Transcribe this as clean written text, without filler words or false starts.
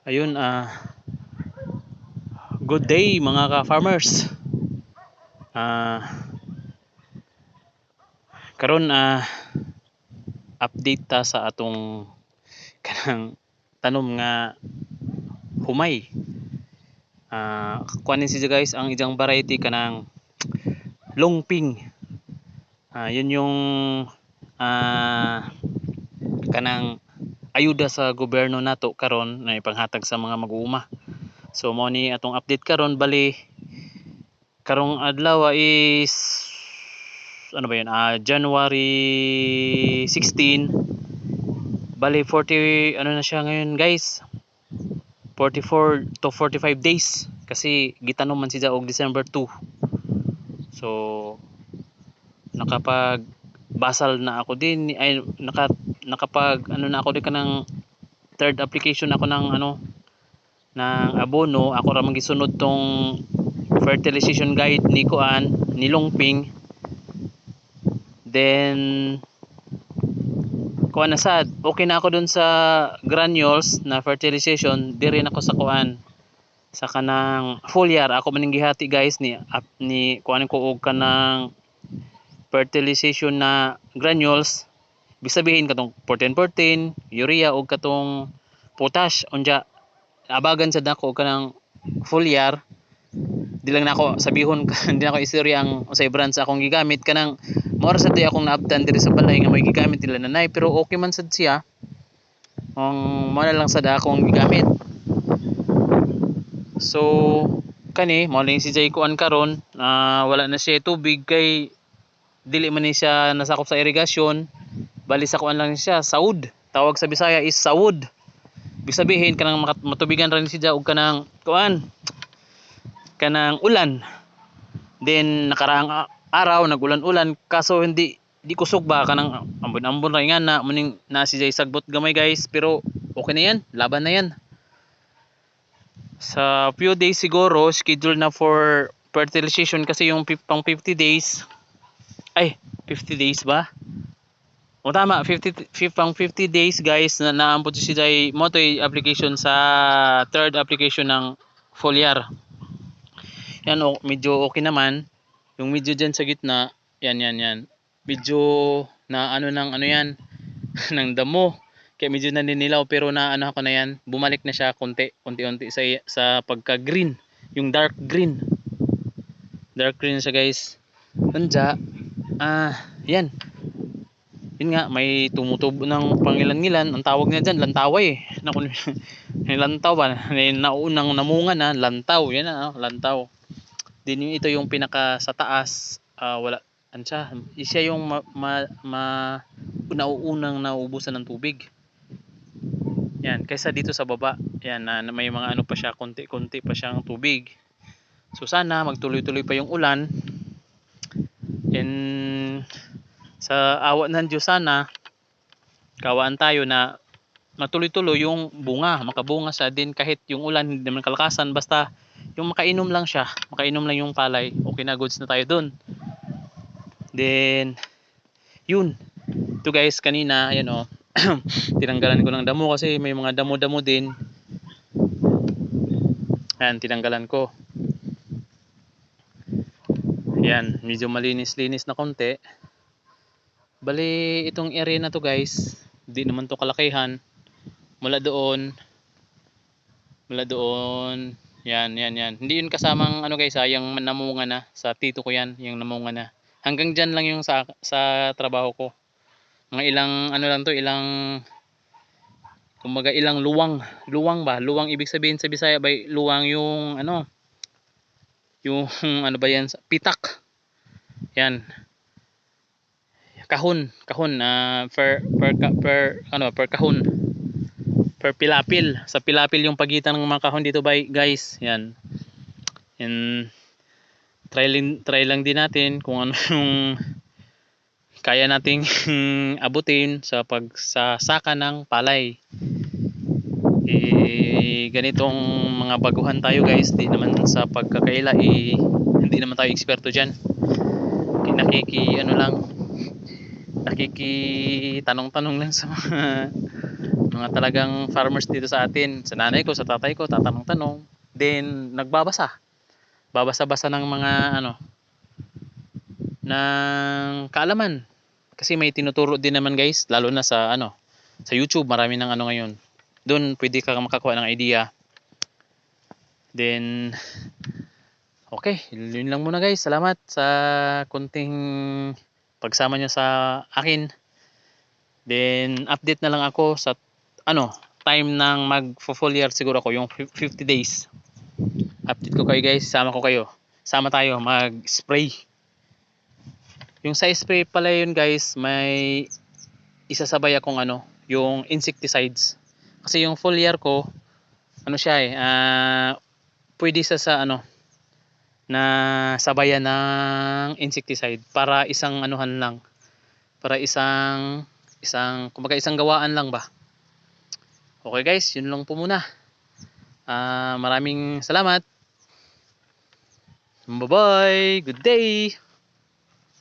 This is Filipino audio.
Ayun, good day mga ka-farmers. Karon update ta sa atong kanang tanom nga humay. Kuanin siya guys, ang ijang variety kanang longping. Yun yung kanang ayuda sa gobyerno nato karon na ipanghatag sa mga mag-uuma. So mo ni atong update karon, bali karong adlaw is ano ba yun, January 16. Bali 40 ano na siya ngayon guys, 44 to 45 days kasi gitanom man siya og December 2. So nakapag basal na ako din, ay nakapag ano na ako din kanang third application ako ng ng abono. Ako ra magisunod tong fertilization guide ni Kuan ni Longping. Then kuan na sad, okay na ako dun sa granules na fertilization. Di rin ako sa kuan sa kanang foliar. Ako maning gihati guys ni kuan ko og kanang fertilization na granules. Ibig sabihin katong 14-14 urea og katong potash. Unja abagan sad nako og kanang foliar. Di lang nako sabihon hindi nako istorya ang usay brand sa akong gigamit kanang mora sad akong naabtan diri sa balay nga may gigamit nila nanay, pero okay man sad siya. Mo na lang sad akong gigamit. So kani mo lang si Jay kuan karon, wala na siya tubig kay dili man ni siya nasakop sa irigasyon. Bali sa kuan lang siya, saud. Tawag sa Bisaya is saud. Ibig sabihin kanang matubigan rin siya og kanang kuan kanang ulan. Then nakaraang araw nagulan-ulan kaso di kusog ba kanang ambon-ambon ra nga na muning na si Jay sagbot gamay guys, pero okay na yan, laban na yan. Sa few days siguro schedule na for fertilization kasi yung pang 50 days. Ay 50 days ba? O tama, 50 pang 50 days guys na naambot si Jay mo to application sa third application ng foliar. Yan, medyo okay naman. Yung medyo dyan sa gitna, yan. Medyo na yan, ng damo. Kaya medyo naninilaw, pero na ako na yan. Bumalik na siya unti-unti sa pagka-green. Yung dark green. Dark green siya guys. Handa, yan. Yun nga, may tumutubo ng pangilan-ngilan. Ang tawag niya dyan, lantaway. Lantaw ba? Naunang namunga na, lantaw. Yan na, lantaw. Din ito yung pinaka sa taas, wala ansa siya yung nauunang nauubusan ng tubig. Yan, kaysa dito sa baba. Yan na may mga pa siya, konti-konti pa siyang tubig. So sana magtuloy-tuloy pa yung ulan. And sa awa ng Diyos sana kawaan tayo na matuloy-tuloy yung bunga, makabunga sa din kahit yung ulan hindi naman kalakasan, basta yung makainom lang siya, makainom lang yung palay, okay na, goods na tayo dun. Then yun, ito guys kanina ayan tinanggalan ko ng damo kasi may mga damo-damo din. Ayan, tinanggalan ko. Ayan, medyo malinis-linis na konti. Bali itong area na to guys, di naman to kalakihan. Mula doon yan. Hindi yun kasamang guys, yung namunga na sa tito ko yan, yung namunga na. Hanggang dyan lang yung sa trabaho ko. Mga ilang lang to, kumbaga ilang luwang ba? Luwang ibig sabihin sa Bisaya ba, luwang yung yung ba yan? Pitak. Yan. Kahon per kahon. Per pilapil, sa pilapil yung pagitan ng mga kahon dito guys. Yan try lang din natin kung ano yung kaya nating abutin sa pagsasaka ng palay. Ganitong mga baguhan tayo guys, di naman sa pagkakaila hindi naman tayo eksperto dyan. Nakiki tanong-tanong lang sa mga talagang farmers dito sa atin, sa nanay ko, sa tatay ko, tatanong-tanong, then nagbabasa. Babasa-basa ng mga ng kaalaman. Kasi may tinuturo din naman guys, lalo na sa sa YouTube, marami ng ngayon. Doon pwede ka makakuha ng idea. Then okay, yun lang muna guys. Salamat sa kunting pagsama nyo sa akin. Then update na lang ako sa time ng mag-foliar siguro ako yung 50 days. Update ko kayo guys, sama ko kayo. Sama tayo mag-spray. Yung sa spray pala yun guys, may isasabay akong yung insecticides. Kasi yung foliar ko, siya pwede sa na sabayan ng insecticide para isang anuhan lang. Para kumbaga isang gawaan lang ba. Okay guys, yun lang po muna. Maraming salamat. Bye bye. Good day.